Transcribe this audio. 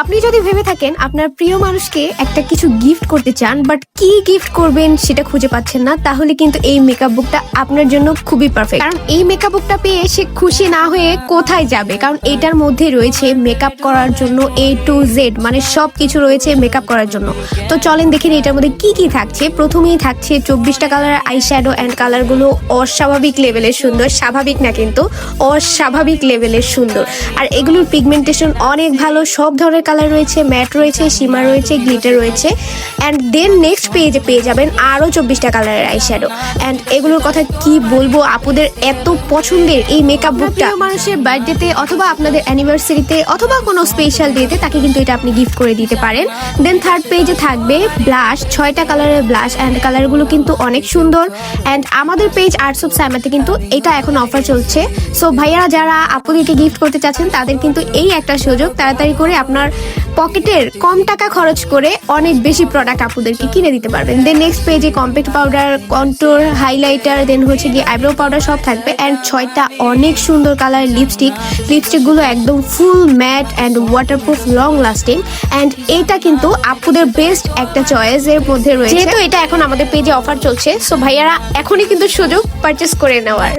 আপনি যদি ভেবে থাকেন আপনার প্রিয় মানুষকে একটা কিছু গিফট করতে চান, বাট কি গিফট করবেন সেটা খুঁজে পাচ্ছেন না, তাহলে কিন্তু এই মেকআপ বুকটা আপনার জন্য খুবই পারফেক্ট। কারণ এই মেকআপ বুকটা পেয়ে সে খুশি না হয়ে কোথায় যাবে, কারণ এটার মধ্যে রয়েছে মেকআপ করার জন্য A to Z, মানে সব কিছু রয়েছে মেকআপ করার জন্য। তো চলেন দেখে নিই এটার মধ্যে কি কি থাকছে। প্রথমেই থাকছে 24টা কালার আই শ্যাডো অ্যান্ড কালারগুলো অস্বাভাবিক লেভেলের সুন্দর, স্বাভাবিক না কিন্তু অস্বাভাবিক লেভেলের সুন্দর। আর এগুলোর পিগমেন্টেশন অনেক ভালো, সব ধরনের কালার রয়েছে, ম্যাট রয়েছে, শিমার রয়েছে, গ্লিটার রয়েছে। অ্যান্ড দেন নেক্সট পেজে পেয়ে যাবেন আরও 24টা কালারের আই শ্যাডো। অ্যান্ড এগুলোর কথা কি বলবো, আপুদের এত পছন্দের এই মেকআপ বুকটা মানুষের বার্থডেতে অথবা আপনাদের অ্যানিভার্সারিতে অথবা কোনো স্পেশাল ডেতে তাকে কিন্তু এটা আপনি গিফট করে দিতে পারেন। দেন থার্ড পেজে থাকবে ব্লাশ, 6টা কালারের ব্লাশ অ্যান্ড কালারগুলো কিন্তু অনেক সুন্দর। অ্যান্ড আমাদের পেজ আর্টস অফ সাইমাতে কিন্তু এটা এখন অফার চলছে। সো ভাইয়ারা যারা আপুদেরকে গিফট করতে চাচ্ছেন তাদের কিন্তু এই একটা সুযোগ, তাড়াতাড়ি করে আপনার পকেটের কম টাকা খরচ করে অনেক বেশি প্রোডাক্ট আপুদেরকে কিনে দিতে পারবেন। দেন নেক্সট পেজে কম্প্যাক্ট পাউডার, কন্ট্যুর, হাইলাইটার, দেন হচ্ছে গিয়ে আইব্রো পাউডার সব থাকবে। অ্যান্ড 6টা অনেক সুন্দর কালার লিপস্টিকগুলো একদম full matte and waterproof, long lasting. And এটা কিন্তু আপুদের বেস্ট একটা চয়েস এর মধ্যে রয়েছে, যেহেতু এটা এখন আমাদের পেজে অফার চলছে। সো ভাইয়ারা এখনই কিন্তু সুযোগ পারচেস করে নেওয়ার।